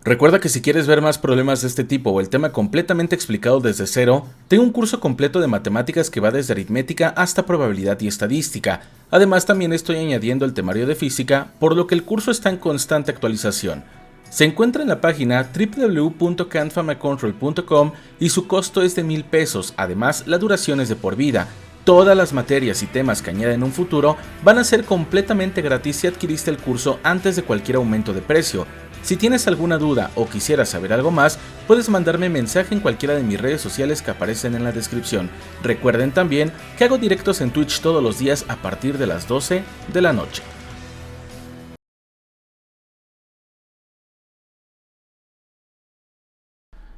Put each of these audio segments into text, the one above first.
Recuerda que si quieres ver más problemas de este tipo o el tema completamente explicado desde cero, tengo un curso completo de matemáticas que va desde aritmética hasta probabilidad y estadística. Además, también estoy añadiendo el temario de física, por lo que el curso está en constante actualización. Se encuentra en la página www.canfamacontrol.com y su costo es de $1000. Además, la duración es de por vida. Todas las materias y temas que añada en un futuro van a ser completamente gratis si adquiriste el curso antes de cualquier aumento de precio. Si tienes alguna duda o quisieras saber algo más, puedes mandarme mensaje en cualquiera de mis redes sociales que aparecen en la descripción. Recuerden también que hago directos en Twitch todos los días a partir de las 12 de la noche.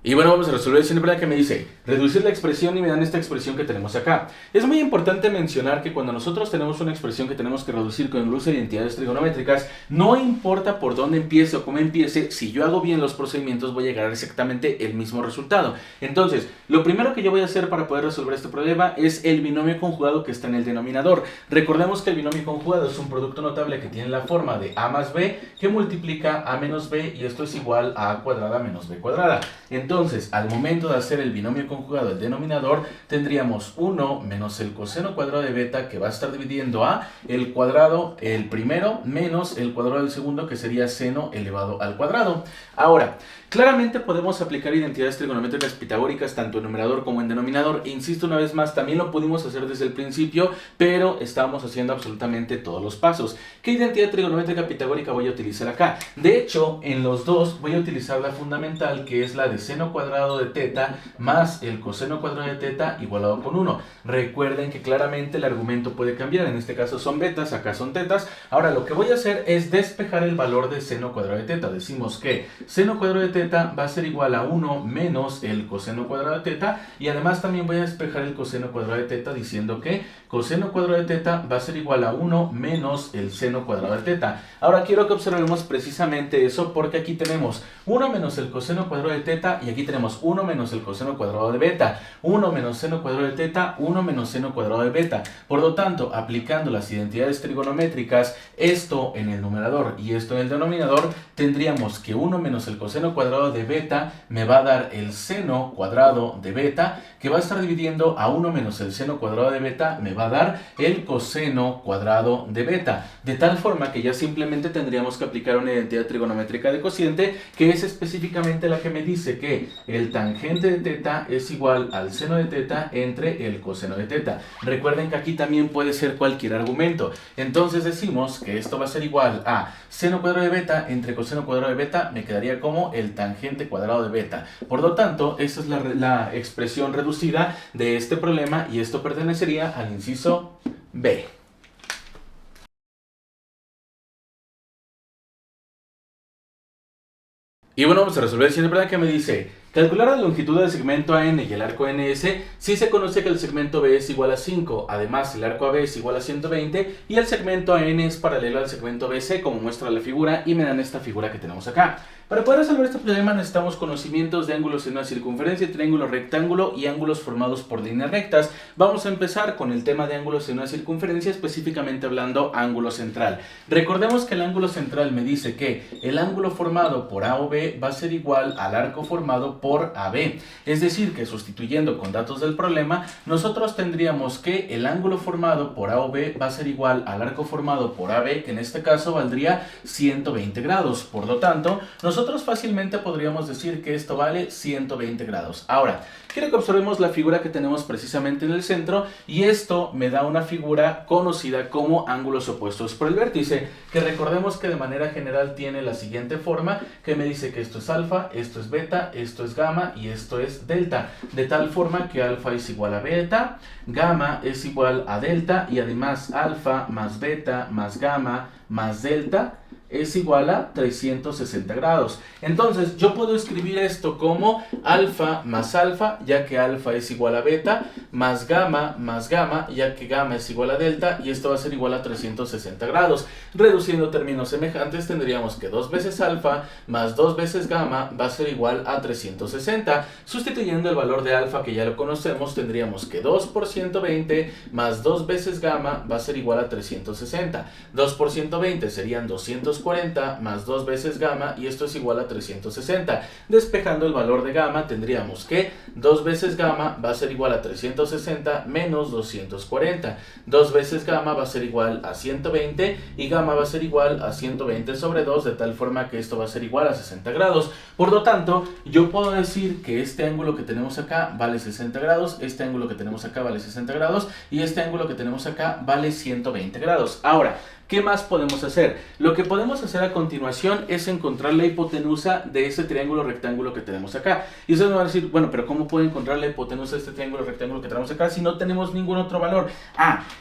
Y bueno, vamos a resolver siempre la que me dice reducir la expresión y me dan esta expresión que tenemos acá. Es muy importante mencionar que cuando nosotros tenemos una expresión que tenemos que reducir con el uso de identidades trigonométricas, no importa por dónde empiece o cómo empiece, si yo hago bien los procedimientos voy a llegar a exactamente el mismo resultado. Entonces, lo primero que yo voy a hacer para poder resolver este problema es el binomio conjugado que está en el denominador. Recordemos que el binomio conjugado es un producto notable que tiene la forma de a más b que multiplica a menos b y esto es igual a cuadrada menos b cuadrada. Entonces, al momento de hacer el binomio conjugado del denominador, tendríamos 1 menos el coseno cuadrado de beta, que va a estar dividiendo a el cuadrado, el primero, menos el cuadrado del segundo, que sería seno elevado al cuadrado. Ahora, claramente podemos aplicar identidades trigonométricas pitagóricas tanto en numerador como en denominador. Insisto una vez más, también lo pudimos hacer desde el principio, pero estamos haciendo absolutamente todos los pasos. ¿Qué identidad trigonométrica pitagórica voy a utilizar acá? De hecho, en los dos voy a utilizar la fundamental, que es la de seno cuadrado de teta más el coseno cuadrado de teta igualado con 1. Recuerden que claramente el argumento puede cambiar. En este caso son betas, acá son tetas. Ahora lo que voy a hacer es despejar el valor de seno cuadrado de teta. Decimos que seno cuadrado de teta va a ser igual a 1 menos el coseno cuadrado de teta, y además también voy a despejar el coseno cuadrado de teta diciendo que coseno cuadrado de teta va a ser igual a 1 menos el seno cuadrado de teta. Ahora quiero que observemos precisamente eso, porque aquí tenemos 1 menos el coseno cuadrado de teta y aquí tenemos 1 menos el coseno cuadrado de beta, 1 menos seno cuadrado de teta, 1 menos seno cuadrado de beta. Por lo tanto, aplicando las identidades trigonométricas, esto en el numerador y esto en el denominador, tendríamos que 1 menos el coseno cuadrado de beta me va a dar el seno cuadrado de beta, que va a estar dividiendo a 1 menos el seno cuadrado de beta me va a dar el coseno cuadrado de beta. De tal forma que ya simplemente tendríamos que aplicar una identidad trigonométrica de cociente, que es específicamente la que me dice que el tangente de teta es igual al seno de teta entre el coseno de teta. Recuerden que aquí también puede ser cualquier argumento. Entonces decimos que esto va a ser igual a seno cuadrado de beta entre coseno cuadrado de beta, me quedaría como el tangente cuadrado de beta. Por lo tanto, esta es la expresión reducida de este problema y esto pertenecería al inciso B. Y bueno, vamos a resolver el siguiente problema que me dice calcular la longitud del segmento AN y el arco NS si se conoce que el segmento B es igual a 5, además el arco AB es igual a 120 y el segmento AN es paralelo al segmento BC como muestra la figura, y me dan esta figura que tenemos acá. Para poder resolver este problema necesitamos conocimientos de ángulos en una circunferencia, triángulo rectángulo y ángulos formados por líneas rectas. Vamos a empezar con el tema de ángulos en una circunferencia, específicamente hablando ángulo central. Recordemos que el ángulo central me dice que el ángulo formado por A o B va a ser igual al arco formado por AB. Es decir, que sustituyendo con datos del problema, nosotros tendríamos que el ángulo formado por A o B va a ser igual al arco formado por AB, que en este caso valdría 120 grados. Por lo tanto, nosotros fácilmente podríamos decir que esto vale 120 grados. Ahora, quiero que observemos la figura que tenemos precisamente en el centro, y esto me da una figura conocida como ángulos opuestos por el vértice, que recordemos que de manera general tiene la siguiente forma, que me dice que esto es alfa, esto es beta, esto es gamma y esto es delta, de tal forma que alfa es igual a beta, gamma es igual a delta y además alfa más beta más gamma más delta es igual a 360 grados. Entonces yo puedo escribir esto como alfa más alfa, ya que alfa es igual a beta, más gamma, ya que gamma es igual a delta, y esto va a ser igual a 360 grados. Reduciendo términos semejantes, tendríamos que 2 veces alfa más 2 veces gamma va a ser igual a 360. Sustituyendo el valor de alfa, que ya lo conocemos, tendríamos que 2 por 120 más 2 veces gamma va a ser igual a 360. 2 por 120 serían 240 240 más 2 veces gamma y esto es igual a 360. Despejando el valor de gamma tendríamos que 2 veces gamma va a ser igual a 360 menos 240. 2 veces gamma va a ser igual a 120 y gamma va a ser igual a 120 sobre 2, de tal forma que esto va a ser igual a 60 grados. Por lo tanto, yo puedo decir que este ángulo que tenemos acá vale 60 grados, este ángulo que tenemos acá vale 60 grados y este ángulo que tenemos acá vale 120 grados. Ahora, ¿qué más podemos hacer? Lo que podemos hacer a continuación es encontrar la hipotenusa de ese triángulo rectángulo que tenemos acá. Y ustedes me van a decir, bueno, pero ¿cómo puedo encontrar la hipotenusa de este triángulo rectángulo que tenemos acá si no tenemos ningún otro valor?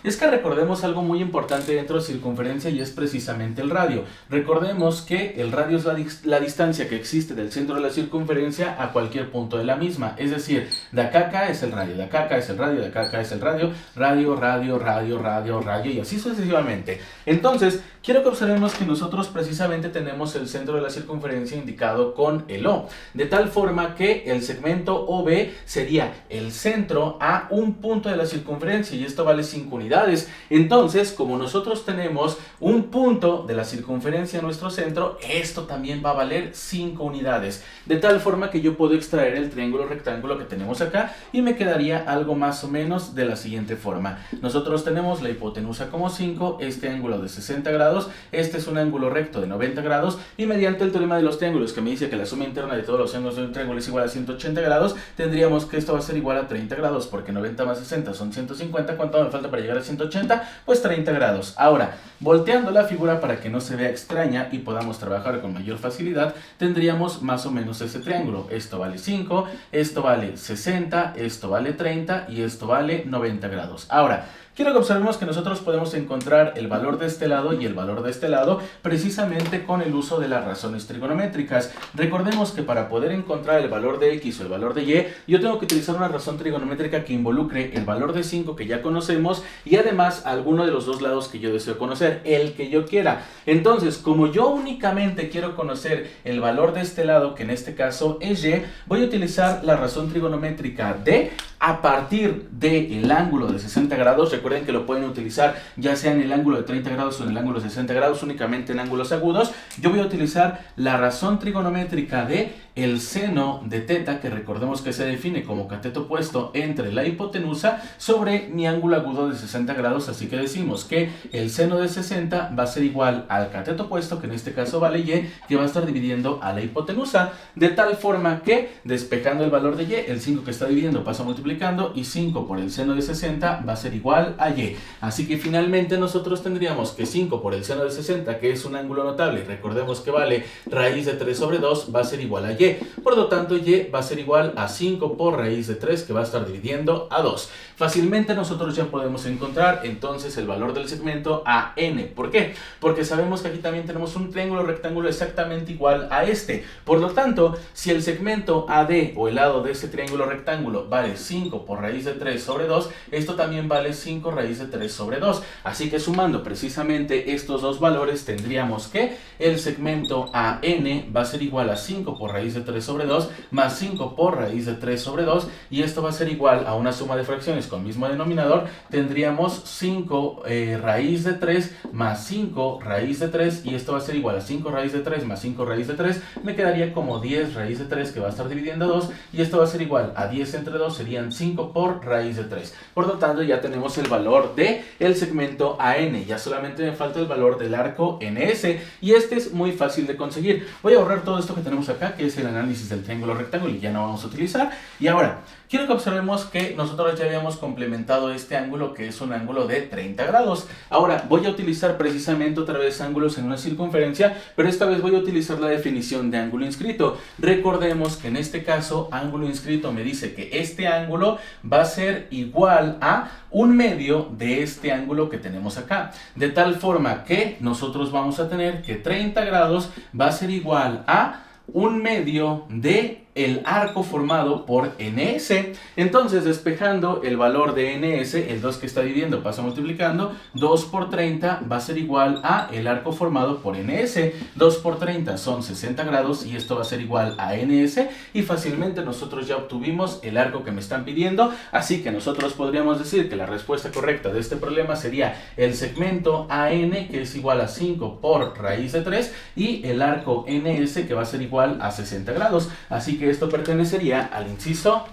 Es que recordemos algo muy importante dentro de circunferencia y es precisamente el radio. Recordemos que el radio es la distancia que existe del centro de la circunferencia a cualquier punto de la misma. Es decir, de acá a acá es el radio, de acá a acá es el radio, de acá a acá es el radio, radio, radio, radio, radio, radio y así sucesivamente. Entonces, quiero que observemos que nosotros precisamente tenemos el centro de la circunferencia indicado con el O, de tal forma que el segmento OB sería el centro a un punto de la circunferencia y esto vale 5 unidades. Entonces, como nosotros tenemos un punto de la circunferencia en nuestro centro, esto también va a valer 5 unidades, de tal forma que yo puedo extraer el triángulo rectángulo que tenemos acá y me quedaría algo más o menos de la siguiente forma. Nosotros tenemos la hipotenusa como 5, este ángulo de 60 grados, este es un ángulo recto de 90 grados y mediante el teorema de los triángulos que me dice que la suma interna de todos los ángulos de un triángulo es igual a 180 grados, tendríamos que esto va a ser igual a 30 grados porque 90 más 60 son 150. ¿Cuánto me falta para llegar a 180? Pues 30 grados. Ahora, volteando la figura para que no se vea extraña y podamos trabajar con mayor facilidad, tendríamos más o menos ese triángulo. Esto vale 5, esto vale 60, esto vale 30 y esto vale 90 grados. Ahora, quiero que observemos que nosotros podemos encontrar el valor de este lado y el valor de este lado precisamente con el uso de las razones trigonométricas. Recordemos que para poder encontrar el valor de X o el valor de Y, yo tengo que utilizar una razón trigonométrica que involucre el valor de 5 que ya conocemos y además alguno de los dos lados que yo deseo conocer, el que yo quiera. Entonces, como yo únicamente quiero conocer el valor de este lado, que en este caso es Y, voy a utilizar la razón trigonométrica de a partir del ángulo de 60 grados. Recuerden que lo pueden utilizar ya sea en el ángulo de 30 grados o en el ángulo de 60 grados, únicamente en ángulos agudos. Yo voy a utilizar la razón trigonométrica de el seno de teta, que recordemos que se define como cateto opuesto entre la hipotenusa sobre mi ángulo agudo de 60 grados, así que decimos que el seno de 60 va a ser igual al cateto opuesto, que en este caso vale Y, que va a estar dividiendo a la hipotenusa, de tal forma que despejando el valor de Y, el 5 que está dividiendo pasa multiplicando y 5 por el seno de 60 va a ser igual a Y. Así que finalmente nosotros tendríamos que 5 por el seno de 60, que es un ángulo notable, recordemos que vale raíz de 3 sobre 2, va a ser igual a Y. Por lo tanto, Y va a ser igual a 5 por raíz de 3, que va a estar dividiendo a 2. Fácilmente nosotros ya podemos encontrar entonces el valor del segmento AN. ¿Por qué? Porque sabemos que aquí también tenemos un triángulo rectángulo exactamente igual a este. Por lo tanto, si el segmento AD o el lado de este triángulo rectángulo vale 5 por raíz de 3 sobre 2, esto también vale 5 raíz de 3 sobre 2. Así que sumando precisamente estos dos valores, tendríamos que el segmento AN va a ser igual a 5 por raíz de 3 sobre 2 más 5 por raíz de 3 sobre 2 y esto va a ser igual a una suma de fracciones con mismo denominador. Tendríamos 5 raíz de 3 más 5 raíz de 3 y esto va a ser igual a 5 raíz de 3 más 5 raíz de 3. Me quedaría como 10 raíz de 3, que va a estar dividiendo a 2 y esto va a ser igual a 10 entre 2, serían 5 por raíz de 3. Por lo tanto, ya tenemos el valor de el segmento AN. Ya solamente me falta el valor del arco NS y este es muy fácil de conseguir. Voy a borrar todo esto que tenemos acá, que es el análisis del triángulo rectángulo, y ya no vamos a utilizar. Y ahora, quiero que observemos que nosotros ya habíamos complementado este ángulo, que es un ángulo de 30 grados. Ahora, voy a utilizar precisamente otra vez ángulos en una circunferencia, pero esta vez voy a utilizar la definición de ángulo inscrito. Recordemos que en este caso, ángulo inscrito me dice que este ángulo va a ser igual a un medio de este ángulo que tenemos acá. De tal forma que nosotros vamos a tener que 30 grados va a ser igual a 1 medio de el arco formado por ns. Entonces, despejando el valor de ns, el 2 que está dividiendo pasa multiplicando, 2 por 30 va a ser igual a el arco formado por ns. 2 por 30 son 60 grados y esto va a ser igual a ns, y fácilmente nosotros ya obtuvimos el arco que me están pidiendo, así que nosotros podríamos decir que la respuesta correcta de este problema sería el segmento AN, que es igual a 5 por raíz de 3, y el arco ns, que va a ser igual a 60 grados. Así que esto pertenecería al inciso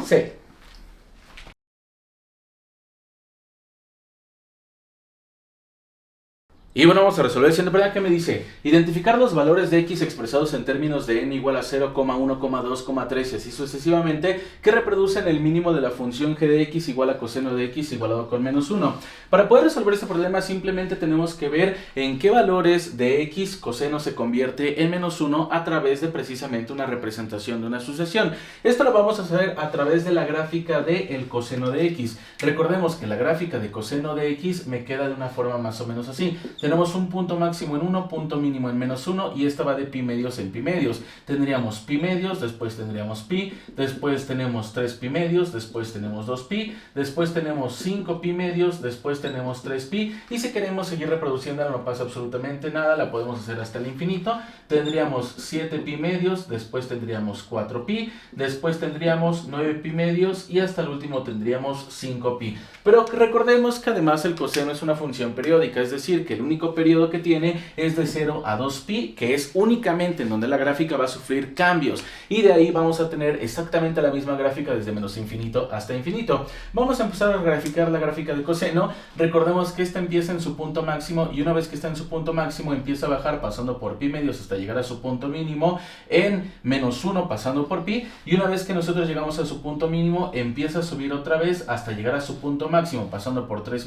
C. Y bueno, vamos a resolver el siguiente problema que me dice: identificar los valores de x expresados en términos de n igual a 0, 1, 2, 3 y así sucesivamente, que reproducen el mínimo de la función g de x igual a coseno de x igualado con menos 1. Para poder resolver este problema simplemente tenemos que ver en qué valores de x coseno se convierte en menos 1 a través de precisamente una representación de una sucesión. Esto lo vamos a hacer a través de la gráfica del coseno de x. Recordemos que la gráfica de coseno de x me queda de una forma más o menos así. Tenemos un punto máximo en 1, punto mínimo en menos 1, y esta va de pi medios en pi medios. Tendríamos pi medios, después tendríamos pi, después tenemos 3 pi medios, después tenemos 2 pi, después tenemos 5 pi medios, después tenemos 3 pi, y si queremos seguir reproduciendo no pasa absolutamente nada, la podemos hacer hasta el infinito. Tendríamos 7 pi medios, después tendríamos 4 pi, después tendríamos 9 pi medios y hasta el último tendríamos 5 pi. Pero recordemos que además el coseno es una función periódica, es decir, que el único periodo que tiene es de 0 a 2pi, que es únicamente en donde la gráfica va a sufrir cambios, y de ahí vamos a tener exactamente la misma gráfica desde menos infinito hasta infinito. Vamos a empezar a graficar la gráfica de coseno. Recordemos que esta empieza en su punto máximo, y una vez que está en su punto máximo empieza a bajar pasando por pi medios hasta llegar a su punto mínimo en menos 1 pasando por pi, y una vez que nosotros llegamos a su punto mínimo empieza a subir otra vez hasta llegar a su punto máximo pasando por 3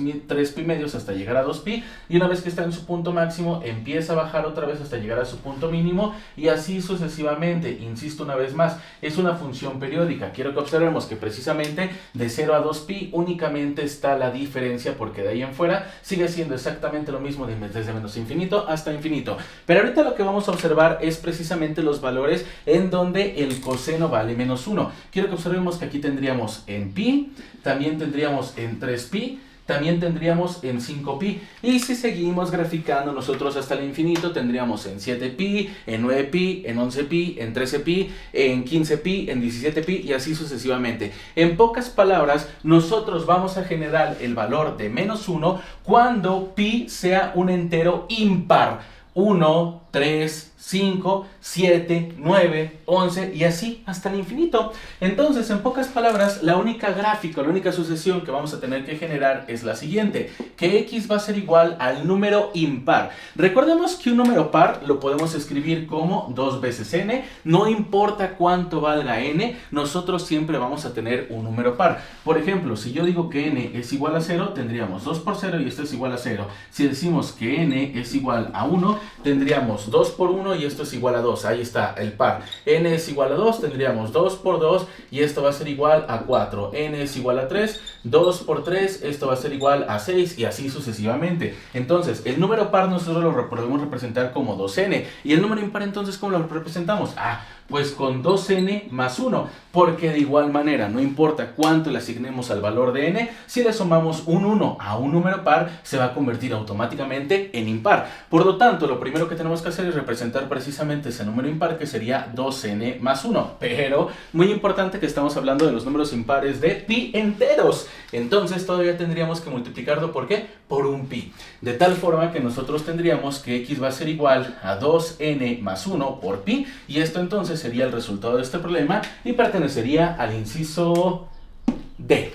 pi medios hasta llegar a 2pi, y una vez que está en su punto máximo empieza a bajar otra vez hasta llegar a su punto mínimo, y así sucesivamente. Insisto una vez más, es una función periódica. Quiero que observemos que precisamente de 0 a 2pi únicamente está la diferencia, porque de ahí en fuera sigue siendo exactamente lo mismo desde menos infinito hasta infinito. Pero ahorita lo que vamos a observar es precisamente los valores en donde el coseno vale menos 1. Quiero que observemos que aquí tendríamos en pi, también tendríamos en 3pi, también tendríamos en 5pi, y si seguimos graficando nosotros hasta el infinito tendríamos en 7pi, en 9pi, en 11pi, en 13pi, en 15pi, en 17pi y así sucesivamente. En pocas palabras, nosotros vamos a generar el valor de menos 1 cuando pi sea un entero impar. 1, 3, 5, 7, 9, 11 y así hasta el infinito. Entonces, en pocas palabras, la única gráfica, la única sucesión que vamos a tener que generar es la siguiente: que x va a ser igual al número impar. Recordemos que un número par lo podemos escribir como 2 veces n, no importa cuánto valga n, nosotros siempre vamos a tener un número par. Por ejemplo, si yo digo que n es igual a 0, tendríamos 2 por 0 y esto es igual a 0. Si decimos que n es igual a 1, tendríamos 2 por 1 y esto es igual a 2. Ahí está el par. N es igual a 2, tendríamos 2 por 2 y esto va a ser igual a 4. N es igual a 3, 2 por 3, esto va a ser igual a 6 y así sucesivamente. Entonces, el número par nosotros lo podemos representar como 2n. ¿Y el número impar entonces cómo lo representamos? Pues con 2n más 1, porque de igual manera, no importa cuánto le asignemos al valor de n, si le sumamos un 1 a un número par, se va a convertir automáticamente en impar. Por lo tanto, lo primero que tenemos que hacer es representar precisamente ese número impar, que sería 2n más 1. Pero, muy importante que estamos hablando de los números impares de pi enteros. Entonces, todavía tendríamos que multiplicarlo, ¿por qué? Por un pi. De tal forma que nosotros tendríamos que x va a ser igual a 2n más 1 por pi, y esto entonces sería el resultado de este problema y pertenecería al inciso D.